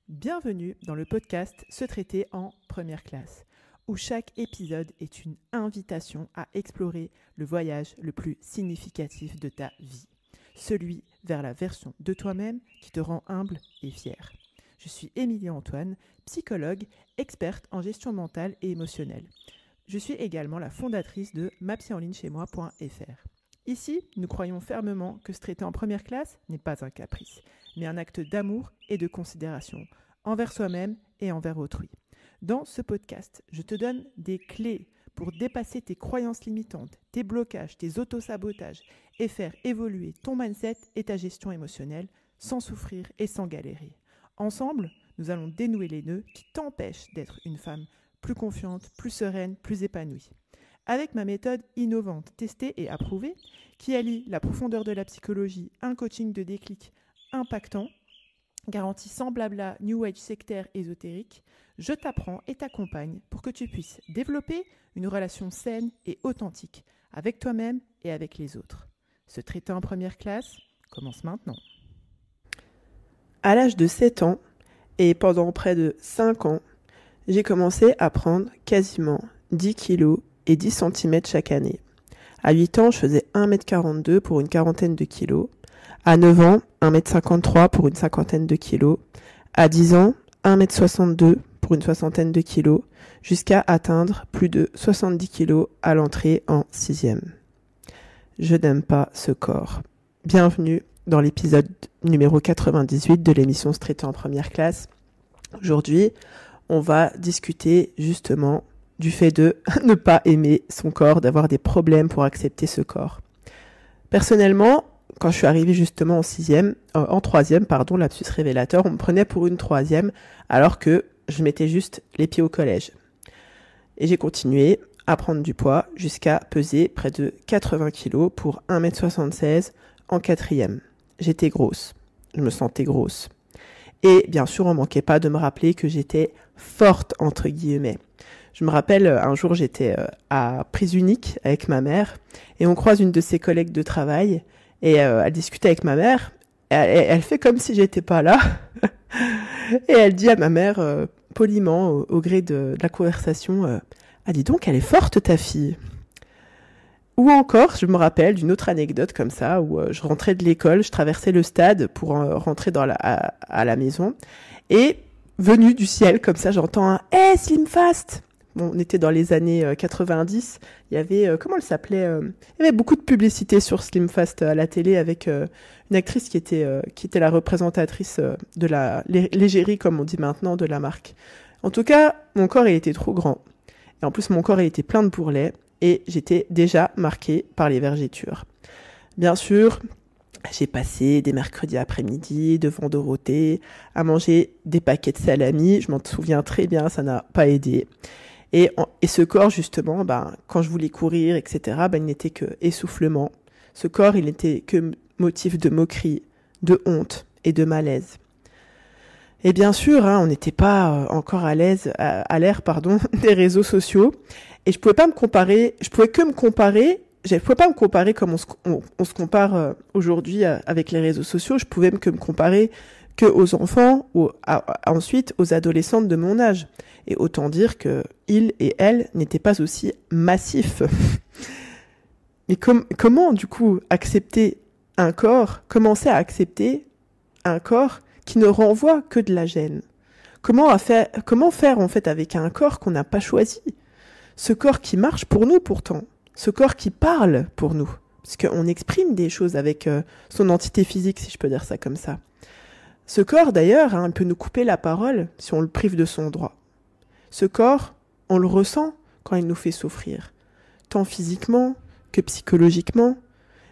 Bienvenue dans le podcast Se traiter en première classe, où chaque épisode est une invitation à explorer le voyage le plus significatif de ta vie, celui vers la version de toi-même qui te rend humble et fier. Je suis Émilie Antoine, psychologue, experte en gestion mentale et émotionnelle. Je suis également la fondatrice de mapsyenlignechaismoi.fr. Ici, nous croyons fermement que se traiter en première classe n'est pas un caprice, mais un acte d'amour et de considération envers soi-même et envers autrui. Dans ce podcast, je te donne des clés pour dépasser tes croyances limitantes, tes blocages, tes autosabotages et faire évoluer ton mindset et ta gestion émotionnelle sans souffrir et sans galérer. Ensemble, nous allons dénouer les nœuds qui t'empêchent d'être une femme plus confiante, plus sereine, plus épanouie. Avec ma méthode innovante, testée et approuvée, qui allie la profondeur de la psychologie, un coaching de déclic impactant, garantie sans blabla, new age sectaire ésotérique, je t'apprends et t'accompagne pour que tu puisses développer une relation saine et authentique avec toi-même et avec les autres. Se traiter en première classe commence maintenant. À l'âge de 7 ans et pendant près de 5 ans, j'ai commencé à prendre quasiment 10 kilos et 10 cm chaque année. À 8 ans, je faisais 1m42 pour une quarantaine de kilos. À 9 ans, 1m53 pour une cinquantaine de kilos. À 10 ans, 1m62 pour une soixantaine de kilos, jusqu'à atteindre plus de 70 kilos à l'entrée en 6e. Je n'aime pas ce corps. Bienvenue dans l'épisode numéro 98 de l'émission Se traiter en première classe. Aujourd'hui, on va discuter justement du fait de ne pas aimer son corps, d'avoir des problèmes pour accepter ce corps. Personnellement, quand je suis arrivée justement en troisième, lapsus révélateur, on me prenait pour une troisième, alors que je mettais juste les pieds au collège. Et j'ai continué à prendre du poids jusqu'à peser près de 80 kilos pour 1m76 en quatrième. J'étais grosse, je me sentais grosse. Et bien sûr, on manquait pas de me rappeler que j'étais forte, entre guillemets. Je me rappelle, un jour, j'étais à prise unique avec ma mère et on croise une de ses collègues de travail et elle discutait avec ma mère. Elle fait comme si j'étais pas là et elle dit à ma mère, poliment, au gré de la conversation, « Ah, dis donc, elle est forte, ta fille !» Ou encore, je me rappelle d'une autre anecdote comme ça, où je rentrais de l'école, je traversais le stade pour rentrer à la maison et venu du ciel, comme ça, j'entends un « Hey, Slim Fast !» Bon, on était dans les années 90, il y avait, comment elle s'appelait il y avait beaucoup de publicités sur Slim Fast à la télé avec une actrice qui était la représentatrice de la l'égérie, comme on dit maintenant, de la marque. En tout cas, mon corps, il était trop grand. Et en plus, mon corps, il était plein de bourrelets et j'étais déjà marquée par les vergetures. Bien sûr, j'ai passé des mercredis après-midi devant Dorothée à manger des paquets de salami. Je m'en souviens très bien, ça n'a pas aidé. Et ce corps, justement, quand je voulais courir, etc., il n'était que essoufflement. Ce corps, il n'était que motif de moquerie, de honte et de malaise. Et bien sûr, on n'était pas encore à l'ère, des réseaux sociaux. Et je pouvais pas me comparer comme on se compare aujourd'hui avec les réseaux sociaux. Je pouvais que me comparer que aux enfants ou ensuite aux adolescentes de mon âge. Et autant dire que ils et elles n'étaient pas aussi massifs. Mais comment du coup commencer à accepter un corps qui ne renvoie que de la gêne? Comment faire en fait avec un corps qu'on n'a pas choisi? Ce corps qui marche pour nous pourtant, ce corps qui parle pour nous, parce qu'on exprime des choses avec son entité physique, si je peux dire ça comme ça. Ce corps d'ailleurs, il peut nous couper la parole si on le prive de son droit. Ce corps, on le ressent quand il nous fait souffrir, tant physiquement que psychologiquement,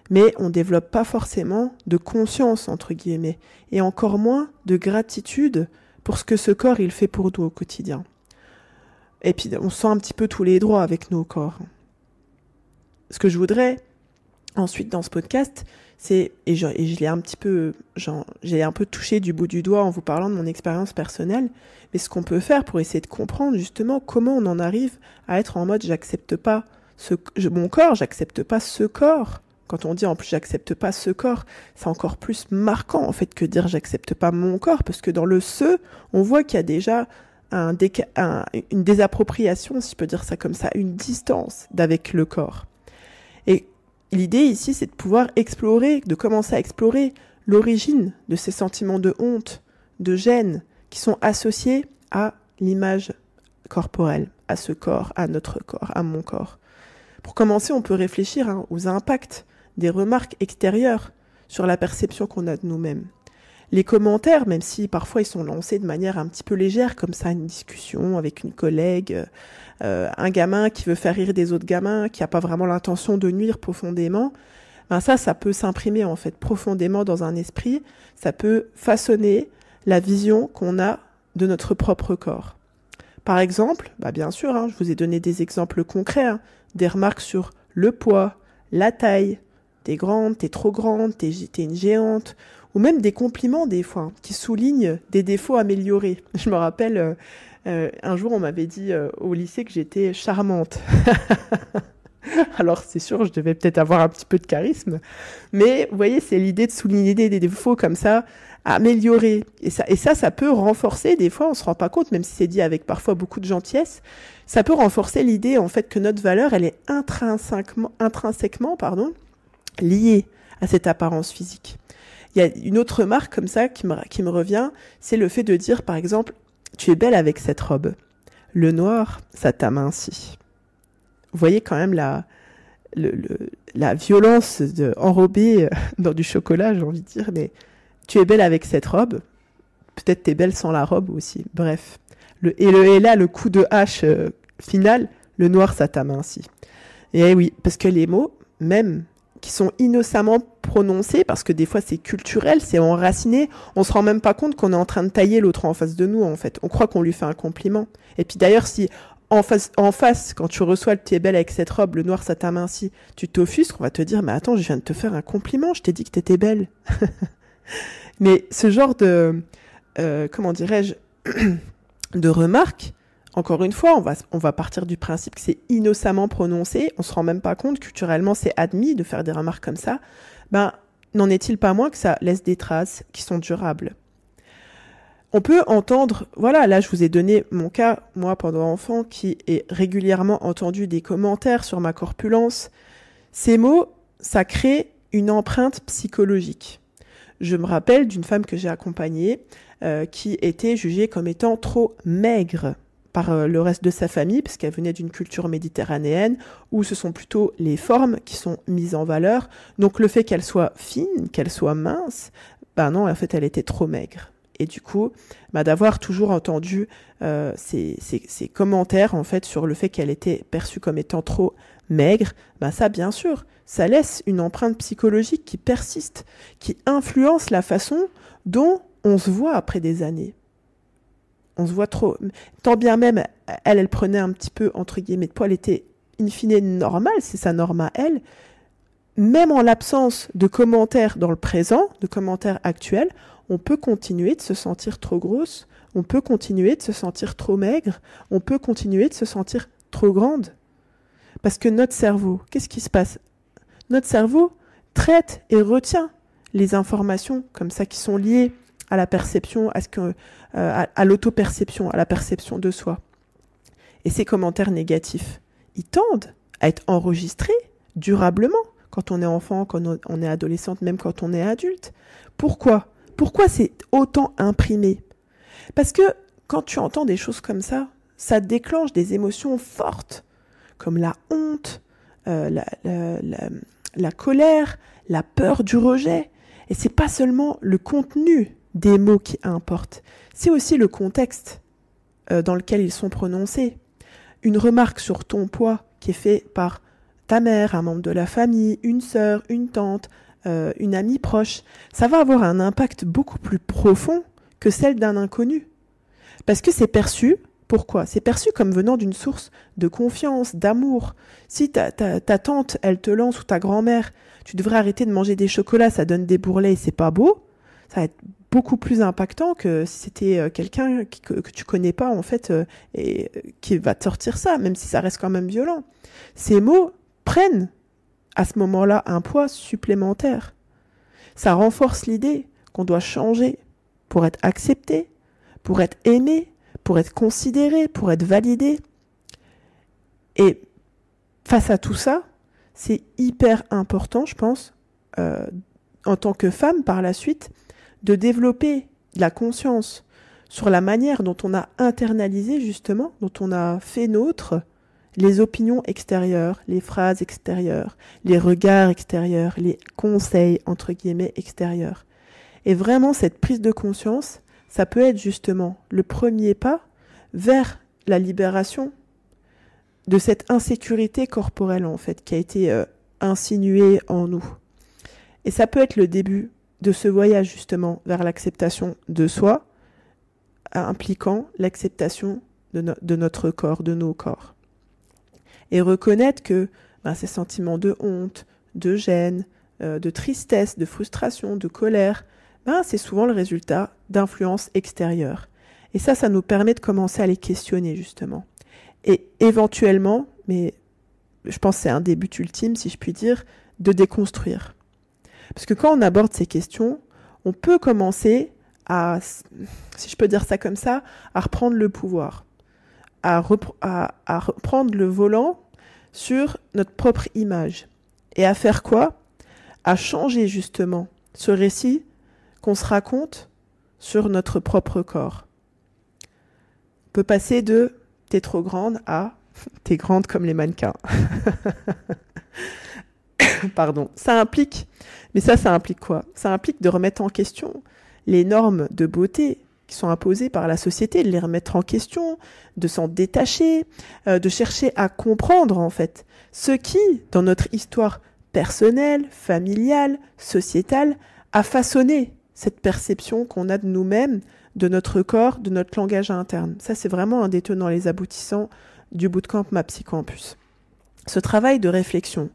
mais on ne développe pas forcément de conscience, entre guillemets, et encore moins de gratitude pour ce que ce corps il fait pour nous au quotidien. Et puis on sent un petit peu tous les droits avec nos corps. Ce que je voudrais ensuite dans ce podcast, j'ai un peu touché du bout du doigt en vous parlant de mon expérience personnelle, mais ce qu'on peut faire pour essayer de comprendre justement comment on en arrive à être en mode j'accepte pas mon corps, j'accepte pas ce corps Quand on dit en plus j'accepte pas ce corps, c'est encore plus marquant en fait que dire j'accepte pas mon corps, parce que dans le ce, on voit qu'il y a déjà une désappropriation, si je peux dire ça comme ça, une distance d'avec le corps. Et l'idée ici, c'est de pouvoir explorer, de commencer à explorer l'origine de ces sentiments de honte, de gêne, qui sont associés à l'image corporelle, à ce corps, à notre corps, à mon corps. Pour commencer, on peut réfléchir aux impacts des remarques extérieures sur la perception qu'on a de nous-mêmes. Les commentaires, même si parfois ils sont lancés de manière un petit peu légère, comme ça, une discussion avec une collègue, un gamin qui veut faire rire des autres gamins, qui n'a pas vraiment l'intention de nuire profondément, ben ça peut s'imprimer en fait profondément dans un esprit, ça peut façonner la vision qu'on a de notre propre corps. Par exemple, bien sûr, je vous ai donné des exemples concrets, des remarques sur le poids, la taille, t'es grande, t'es trop grande, t'es une géante, ou même des compliments des fois, qui soulignent des défauts améliorés. Je me rappelle, un jour on m'avait dit au lycée que j'étais charmante. Alors c'est sûr, je devais peut-être avoir un petit peu de charisme, mais vous voyez, c'est l'idée de souligner des défauts comme ça, améliorer. Et ça peut renforcer, des fois on se rend pas compte, même si c'est dit avec parfois beaucoup de gentillesse, ça peut renforcer l'idée en fait que notre valeur, elle est intrinsèquement liée à cette apparence physique. Il y a une autre remarque comme ça qui me revient, c'est le fait de dire par exemple, tu es belle avec cette robe. Le noir, ça t'amincit. Vous voyez quand même la violence enrobée dans du chocolat, j'ai envie de dire, mais tu es belle avec cette robe, peut-être t'es belle sans la robe aussi, bref. Et là, le coup de hache final, le noir, ça t'amincit. Et oui, parce que les mots, même qui sont innocemment prononcés, parce que des fois c'est culturel, c'est enraciné, on se rend même pas compte qu'on est en train de tailler l'autre en face de nous, en fait. On croit qu'on lui fait un compliment. Et puis d'ailleurs, si en face, quand tu reçois le « tu es belle avec cette robe, le noir ça t'amincit », tu t'offusques, on va te dire « mais attends, je viens de te faire un compliment, je t'ai dit que t'étais belle ». Mais ce genre de, comment dirais-je, de remarques, encore une fois, on va partir du principe que c'est innocemment prononcé, on se rend même pas compte, culturellement c'est admis de faire des remarques comme ça, n'en est-il pas moins que ça laisse des traces qui sont durables. On peut entendre, voilà, là je vous ai donné mon cas, moi pendant enfant, qui ai régulièrement entendu des commentaires sur ma corpulence. Ces mots, ça crée une empreinte psychologique. Je me rappelle d'une femme que j'ai accompagnée qui était jugée comme étant trop maigre par le reste de sa famille, parce qu'elle venait d'une culture méditerranéenne, où ce sont plutôt les formes qui sont mises en valeur. Donc le fait qu'elle soit fine, qu'elle soit mince, non, en fait elle était trop maigre. Et du coup, d'avoir toujours entendu ces commentaires en fait sur le fait qu'elle était perçue comme étant trop maigre, ça bien sûr, ça laisse une empreinte psychologique qui persiste, qui influence la façon dont on se voit après des années. On se voit trop, tant bien même elle prenait un petit peu entre guillemets de poids, elle était in fine normale, c'est sa norme à elle. Même en l'absence de commentaires dans le présent, de commentaires actuels, on peut continuer de se sentir trop grosse, on peut continuer de se sentir trop maigre, on peut continuer de se sentir trop grande. Parce que notre cerveau, qu'est-ce qui se passe ? Notre cerveau traite et retient les informations comme ça qui sont liées à la perception, à l'auto-perception, à la perception de soi. Et ces commentaires négatifs, ils tendent à être enregistrés durablement quand on est enfant, quand on est adolescente, même quand on est adulte. Pourquoi ? Pourquoi c'est autant imprimé ? Parce que quand tu entends des choses comme ça, ça déclenche des émotions fortes, comme la honte, la colère, la peur du rejet. Et c'est pas seulement le contenu des mots qui importent, c'est aussi le contexte dans lequel ils sont prononcés. Une remarque sur ton poids qui est faite par ta mère, un membre de la famille, une sœur, une tante, une amie proche, ça va avoir un impact beaucoup plus profond que celle d'un inconnu. Parce que c'est perçu, pourquoi ? C'est perçu comme venant d'une source de confiance, d'amour. Si ta tante, elle te lance, ou ta grand-mère, tu devrais arrêter de manger des chocolats, ça donne des bourrelets et c'est pas beau, ça va être beaucoup plus impactant que si c'était quelqu'un que tu connais pas en fait et qui va te sortir ça, même si ça reste quand même violent. Ces mots prennent à ce moment-là un poids supplémentaire. Ça renforce l'idée qu'on doit changer pour être accepté, pour être aimé, pour être considéré, pour être validé. Et face à tout ça, c'est hyper important, je pense, en tant que femme par la suite, de développer de la conscience sur la manière dont on a internalisé justement, dont on a fait nôtre les opinions extérieures, les phrases extérieures, les regards extérieurs, les conseils entre guillemets extérieurs. Et vraiment cette prise de conscience, ça peut être justement le premier pas vers la libération de cette insécurité corporelle en fait qui a été insinuée en nous. Et ça peut être le début de ce voyage justement vers l'acceptation de soi, impliquant l'acceptation de notre corps, de nos corps. Et reconnaître que ces sentiments de honte, de gêne, de tristesse, de frustration, de colère, c'est souvent le résultat d'influences extérieures. Et ça nous permet de commencer à les questionner justement. Et éventuellement, mais je pense que c'est un des buts ultimes, si je puis dire, de déconstruire. Parce que quand on aborde ces questions, on peut commencer à, si je peux dire ça comme ça, à reprendre le pouvoir, à reprendre le volant sur notre propre image. Et à faire quoi ? À changer justement ce récit qu'on se raconte sur notre propre corps. On peut passer de « t'es trop grande » à « t'es grande comme les mannequins ». Pardon. Ça implique quoi ? Ça implique de remettre en question les normes de beauté qui sont imposées par la société, de les remettre en question, de s'en détacher, de chercher à comprendre en fait ce qui, dans notre histoire personnelle, familiale, sociétale, a façonné cette perception qu'on a de nous-mêmes, de notre corps, de notre langage interne. Ça, c'est vraiment un des tenants et les aboutissants du bootcamp MaPsyCampus. Ce travail de réflexion,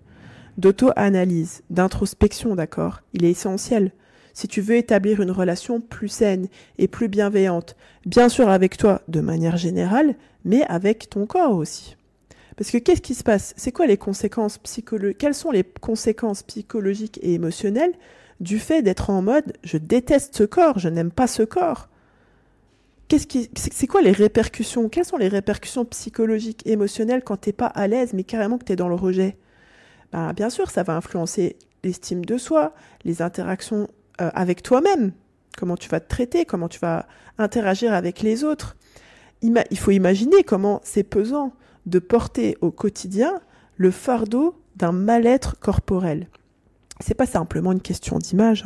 d'auto-analyse, d'introspection, d'accord, il est essentiel si tu veux établir une relation plus saine et plus bienveillante, bien sûr avec toi de manière générale, mais avec ton corps aussi. Parce que qu'est-ce qui se passe ? C'est quoi les conséquences psychologiques ? Quelles sont les conséquences psychologiques et émotionnelles du fait d'être en mode « je déteste ce corps, je n'aime pas ce corps ». C'est quoi les répercussions ? Quelles sont les répercussions psychologiques, émotionnelles quand t'es pas à l'aise, mais carrément que t'es dans le rejet ? Bien sûr, ça va influencer l'estime de soi, les interactions avec toi-même, comment tu vas te traiter, comment tu vas interagir avec les autres. Il faut imaginer comment c'est pesant de porter au quotidien le fardeau d'un mal-être corporel. C'est pas simplement une question d'image,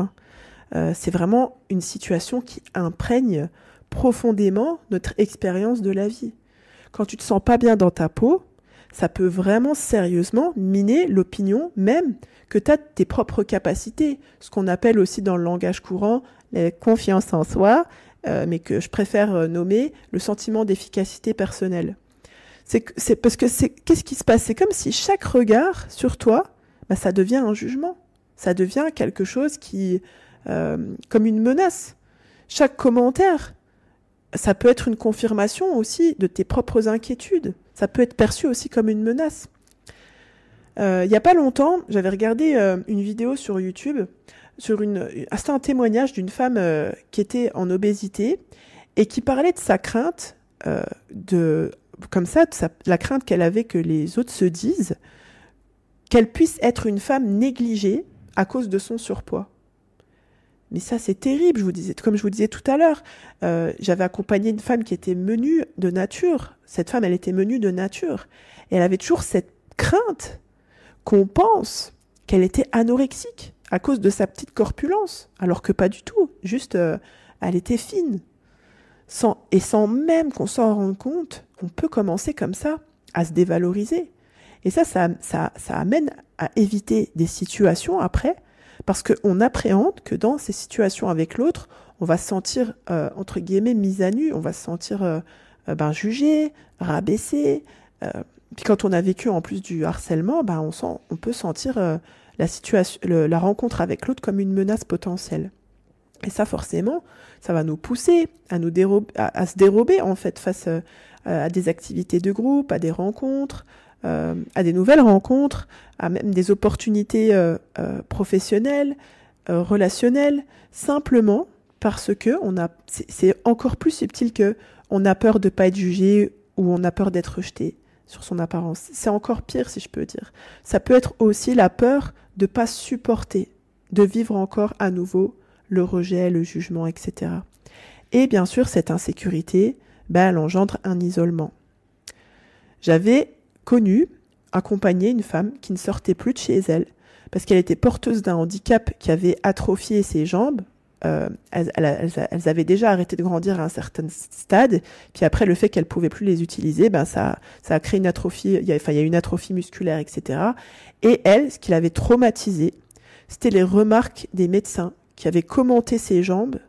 c'est vraiment une situation qui imprègne profondément notre expérience de la vie. Quand tu te sens pas bien dans ta peau, ça peut vraiment sérieusement miner l'opinion même que tu as de tes propres capacités, ce qu'on appelle aussi dans le langage courant la confiance en soi, mais que je préfère nommer le sentiment d'efficacité personnelle. C'est parce que qu'est-ce qui se passe ? C'est comme si chaque regard sur toi, ça devient un jugement, ça devient quelque chose qui, comme une menace. Chaque commentaire, ça peut être une confirmation aussi de tes propres inquiétudes. Ça peut être perçu aussi comme une menace. Il n'y a pas longtemps, j'avais regardé une vidéo sur YouTube, c'était un témoignage d'une femme qui était en obésité et qui parlait de sa crainte, la crainte qu'elle avait que les autres se disent qu'elle puisse être une femme négligée à cause de son surpoids. Mais ça, c'est terrible, comme je vous disais tout à l'heure. J'avais accompagné une femme qui était menue de nature. Cette femme, elle était menue de nature. Et elle avait toujours cette crainte qu'on pense qu'elle était anorexique à cause de sa petite corpulence. Alors que pas du tout. Juste, elle était fine. Sans même qu'on s'en rende compte, on peut commencer comme ça à se dévaloriser. Et ça amène à éviter des situations après, parce qu'on appréhende que dans ces situations avec l'autre, on va se sentir, entre guillemets, mis à nu, on va se sentir jugé, rabaissé. Puis quand on a vécu en plus du harcèlement, on peut sentir la rencontre avec l'autre comme une menace potentielle. Et ça, forcément, ça va nous pousser à se dérober en fait face à des activités de groupe, à des rencontres, à des nouvelles rencontres, à même des opportunités professionnelles, relationnelles, simplement parce que c'est encore plus subtil que on a peur de ne pas être jugé ou on a peur d'être rejeté sur son apparence. C'est encore pire, si je peux dire. Ça peut être aussi la peur de ne pas supporter, de vivre encore à nouveau le rejet, le jugement, etc. Et bien sûr, cette insécurité, elle engendre un isolement. J'avais accompagné une femme qui ne sortait plus de chez elle parce qu'elle était porteuse d'un handicap qui avait atrophié ses jambes. Elles avaient déjà arrêté de grandir à un certain stade, puis après le fait qu'elles ne pouvaient plus les utiliser, ça a créé une atrophie, il y a une atrophie musculaire, etc. Et elle, ce qui l'avait traumatisée, c'était les remarques des médecins qui avaient commenté ses jambes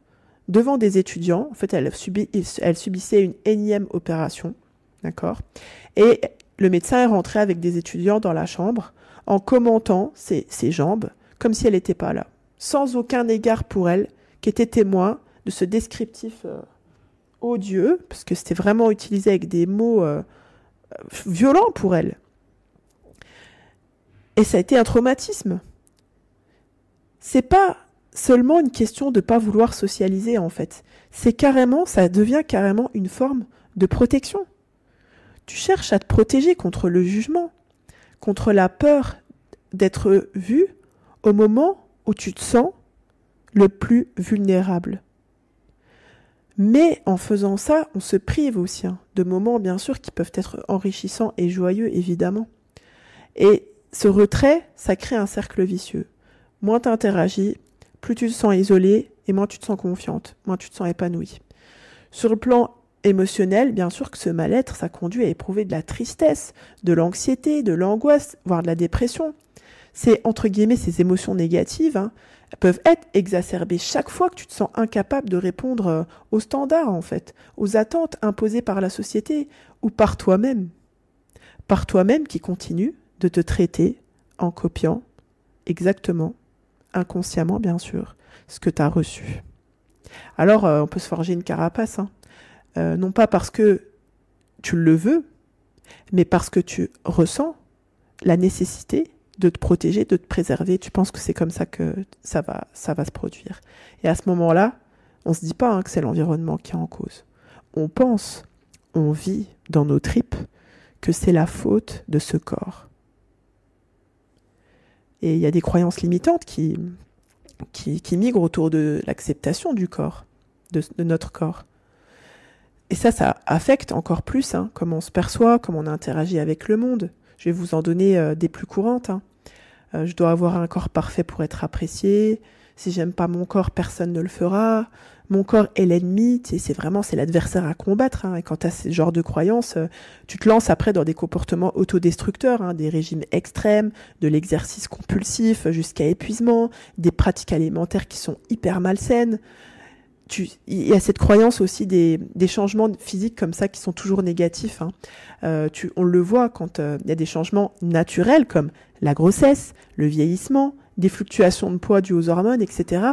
devant des étudiants. En fait, elle subissait une énième opération, d'accord ? Et le médecin est rentré avec des étudiants dans la chambre en commentant ses jambes comme si elle n'était pas là, sans aucun égard pour elle, qui était témoin de ce descriptif odieux, parce que c'était vraiment utilisé avec des mots violents pour elle. Et ça a été un traumatisme. C'est pas seulement une question de ne pas vouloir socialiser, en fait. Ça devient carrément une forme de protection. Tu cherches à te protéger contre le jugement, contre la peur d'être vu au moment où tu te sens le plus vulnérable. Mais en faisant ça, on se prive aussi de moments, bien sûr, qui peuvent être enrichissants et joyeux, évidemment. Et ce retrait, ça crée un cercle vicieux. Moins tu interagis, plus tu te sens isolé et moins tu te sens confiante, moins tu te sens épanouie. Sur le plan émotionnel, bien sûr que ce mal-être, ça conduit à éprouver de la tristesse, de l'anxiété, de l'angoisse, voire de la dépression. C'est, entre guillemets, ces émotions négatives, elles peuvent être exacerbées chaque fois que tu te sens incapable de répondre aux standards, en fait, aux attentes imposées par la société ou par toi-même. Par toi-même qui continue de te traiter en copiant exactement, inconsciemment bien sûr, ce que tu as reçu. Alors, on peut se forger une carapace, non pas parce que tu le veux, mais parce que tu ressens la nécessité de te protéger, de te préserver. Tu penses que c'est comme ça que ça va se produire. Et à ce moment-là, on ne se dit pas que c'est l'environnement qui est en cause. On pense, on vit dans nos tripes que c'est la faute de ce corps. Et il y a des croyances limitantes qui migrent autour de l'acceptation du corps, de notre corps. Et ça affecte encore plus comment on se perçoit, comment on interagit avec le monde. Je vais vous en donner des plus courantes. Je dois avoir un corps parfait pour être apprécié. Si j'aime pas mon corps, personne ne le fera. Mon corps est l'ennemi. C'est l'adversaire à combattre. Et quand tu as ce genre de croyances, tu te lances après dans des comportements autodestructeurs, des régimes extrêmes, de l'exercice compulsif jusqu'à épuisement, des pratiques alimentaires qui sont hyper malsaines. Il y a cette croyance aussi des changements physiques comme ça qui sont toujours négatifs. On le voit quand il y a des changements naturels comme la grossesse, le vieillissement, des fluctuations de poids dues aux hormones, etc.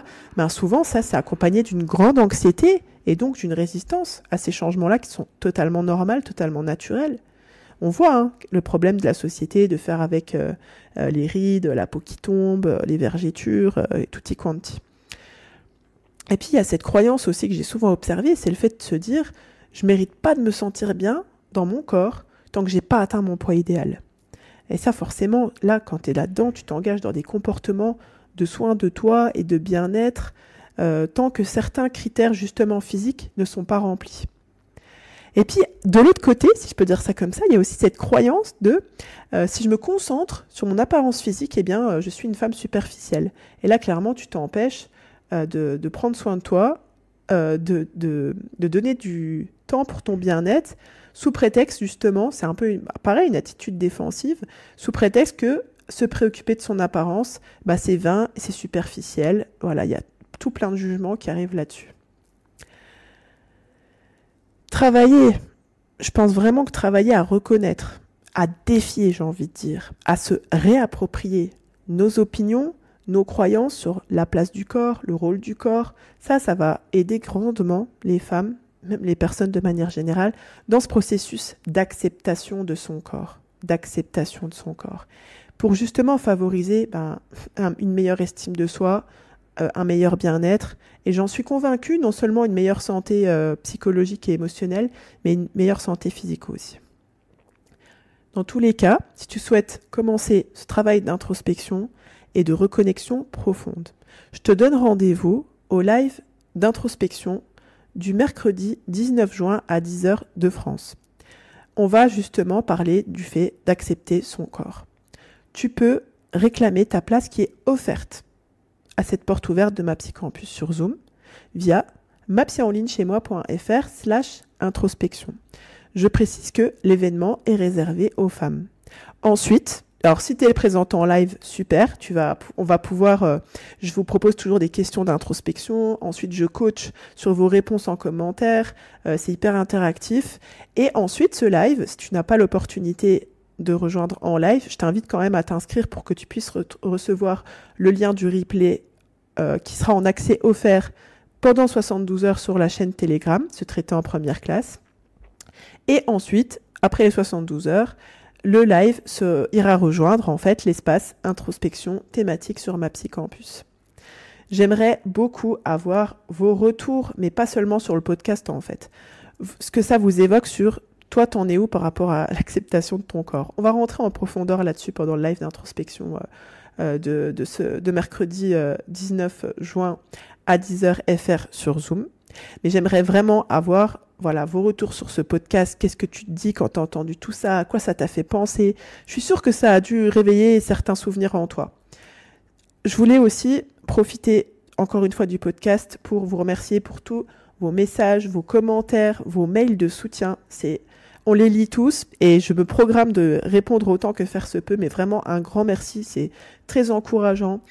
Souvent, ça, c'est accompagné d'une grande anxiété et donc d'une résistance à ces changements-là qui sont totalement normaux, totalement naturels. On voit le problème de la société de faire avec les rides, la peau qui tombe, les vergetures, et tutti quanti. Et puis, il y a cette croyance aussi que j'ai souvent observée, c'est le fait de se dire « je ne mérite pas de me sentir bien dans mon corps tant que je n'ai pas atteint mon poids idéal ». Et ça, forcément, là, quand tu es là-dedans, tu t'engages dans des comportements de soins de toi et de bien-être tant que certains critères, justement, physiques ne sont pas remplis. Et puis, de l'autre côté, si je peux dire ça comme ça, il y a aussi cette croyance de si je me concentre sur mon apparence physique, eh bien, je suis une femme superficielle. Et là, clairement, tu t'empêches de prendre soin de toi, de donner du temps pour ton bien-être, sous prétexte justement, c'est un peu pareil, une attitude défensive, sous prétexte que se préoccuper de son apparence, c'est vain, c'est superficiel. Voilà, il y a tout plein de jugements qui arrivent là-dessus. Je pense vraiment que travailler à reconnaître, à défier, j'ai envie de dire, à se réapproprier nos opinions, nos croyances sur la place du corps, le rôle du corps, ça va aider grandement les femmes, même les personnes de manière générale, dans ce processus d'acceptation de son corps. d'acceptation de son corps, pour justement favoriser une meilleure estime de soi, un meilleur bien-être, et j'en suis convaincue, non seulement une meilleure santé psychologique et émotionnelle, mais une meilleure santé physique aussi. Dans tous les cas, si tu souhaites commencer ce travail d'introspection et de reconnexion profonde, je te donne rendez-vous au live d'introspection du mercredi 19 juin à 10h de France. On va justement parler du fait d'accepter son corps. Tu peux réclamer ta place qui est offerte à cette porte ouverte de MAPSY Campus sur Zoom via mapsyenligne-chez-moi.fr/introspection. Je précise que l'événement est réservé aux femmes. Ensuite, alors si tu es présent en live, super, on va pouvoir, je vous propose toujours des questions d'introspection, ensuite je coach sur vos réponses en commentaire, c'est hyper interactif. Et ensuite ce live, si tu n'as pas l'opportunité de rejoindre en live, je t'invite quand même à t'inscrire pour que tu puisses recevoir le lien du replay qui sera en accès offert pendant 72 heures sur la chaîne Telegram, se traiter en première classe. Et ensuite, après les 72 heures, le live ira rejoindre en fait l'espace introspection thématique sur MAPSY Campus. J'aimerais beaucoup avoir vos retours, mais pas seulement sur le podcast en fait. Ce que ça vous évoque sur toi, t'en es où par rapport à l'acceptation de ton corps. On va rentrer en profondeur là-dessus pendant le live d'introspection de mercredi 19 juin à 10h FR sur Zoom. Mais j'aimerais vraiment avoir vos retours sur ce podcast. Qu'est-ce que tu te dis quand tu as entendu tout ça? À quoi ça t'a fait penser? Je suis sûre que ça a dû réveiller certains souvenirs en toi. Je voulais aussi profiter encore une fois du podcast pour vous remercier pour tous vos messages, vos commentaires, vos mails de soutien. On les lit tous et je me programme de répondre autant que faire se peut, mais vraiment un grand merci, c'est très encourageant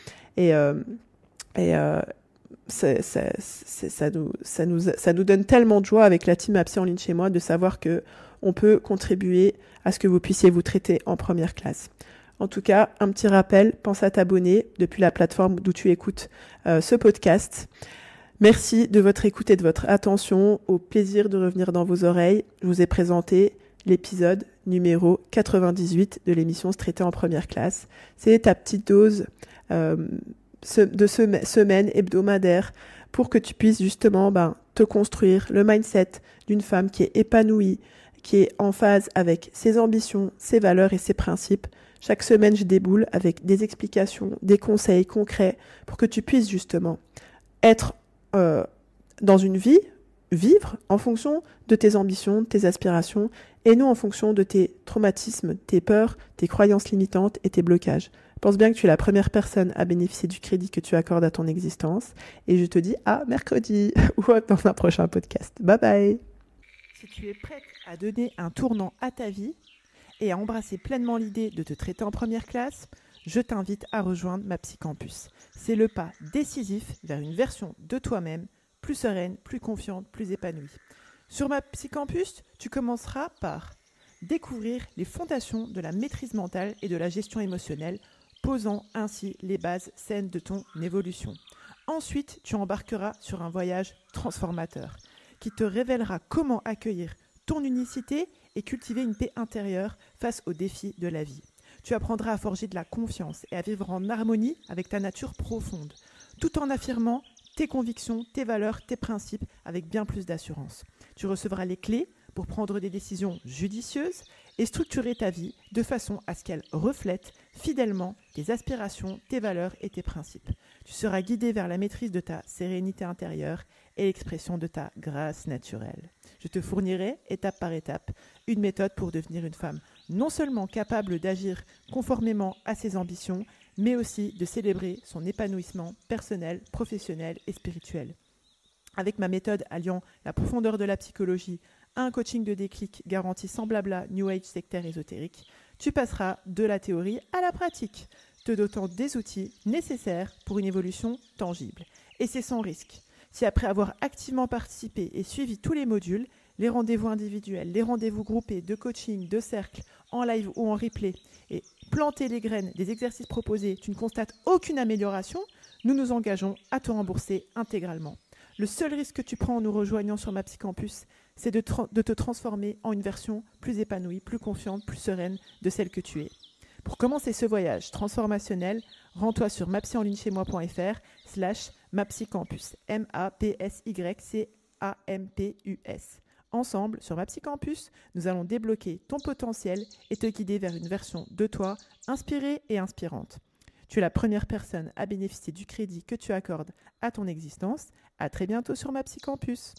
ça nous donne tellement de joie avec la team MAPSY en ligne chez moi de savoir que on peut contribuer à ce que vous puissiez vous traiter en première classe. En tout cas, un petit rappel, pense à t'abonner depuis la plateforme d'où tu écoutes ce podcast. Merci de votre écoute et de votre attention. Au plaisir de revenir dans vos oreilles. Je vous ai présenté l'épisode numéro 98 de l'émission Se traiter en première classe. C'est ta petite dose semaine hebdomadaire pour que tu puisses justement te construire le mindset d'une femme qui est épanouie, qui est en phase avec ses ambitions, ses valeurs et ses principes. Chaque semaine, je déboule avec des explications, des conseils concrets pour que tu puisses justement être dans une vie, vivre en fonction de tes ambitions, de tes aspirations et non en fonction de tes traumatismes, tes peurs, tes croyances limitantes et tes blocages. Pense bien que tu es la première personne à bénéficier du crédit que tu accordes à ton existence et je te dis à mercredi ou dans un prochain podcast. Bye bye. Si tu es prête à donner un tournant à ta vie et à embrasser pleinement l'idée de te traiter en première classe, je t'invite à rejoindre MAPSY Campus. C'est le pas décisif vers une version de toi-même plus sereine, plus confiante, plus épanouie. Sur MAPSY Campus, tu commenceras par découvrir les fondations de la maîtrise mentale et de la gestion émotionnelle, posant ainsi les bases saines de ton évolution. Ensuite, tu embarqueras sur un voyage transformateur qui te révélera comment accueillir ton unicité et cultiver une paix intérieure face aux défis de la vie. Tu apprendras à forger de la confiance et à vivre en harmonie avec ta nature profonde, tout en affirmant tes convictions, tes valeurs, tes principes avec bien plus d'assurance. Tu recevras les clés pour prendre des décisions judicieuses et structurer ta vie de façon à ce qu'elle reflète fidèlement tes aspirations, tes valeurs et tes principes. Tu seras guidé vers la maîtrise de ta sérénité intérieure et l'expression de ta grâce naturelle. Je te fournirai, étape par étape, une méthode pour devenir une femme non seulement capable d'agir conformément à ses ambitions, mais aussi de célébrer son épanouissement personnel, professionnel et spirituel. Avec ma méthode alliant la profondeur de la psychologie à un coaching de déclic garanti sans blabla, New Age, sectaire, ésotérique, tu passeras de la théorie à la pratique, te dotant des outils nécessaires pour une évolution tangible. Et c'est sans risque. Si après avoir activement participé et suivi tous les modules, les rendez-vous individuels, les rendez-vous groupés, de coaching, de cercle, en live ou en replay, et planter les graines des exercices proposés, tu ne constates aucune amélioration, nous nous engageons à te rembourser intégralement. Le seul risque que tu prends en nous rejoignant sur MAPSY Campus, c'est de te transformer en une version plus épanouie, plus confiante, plus sereine de celle que tu es. Pour commencer ce voyage transformationnel, rends-toi sur mapsycampus.fr/mapsycampus, MAPSYCAMPUS. Ensemble, sur Mapsycampus, nous allons débloquer ton potentiel et te guider vers une version de toi inspirée et inspirante. Tu es la première personne à bénéficier du crédit que tu accordes à ton existence. À très bientôt sur Mapsycampus.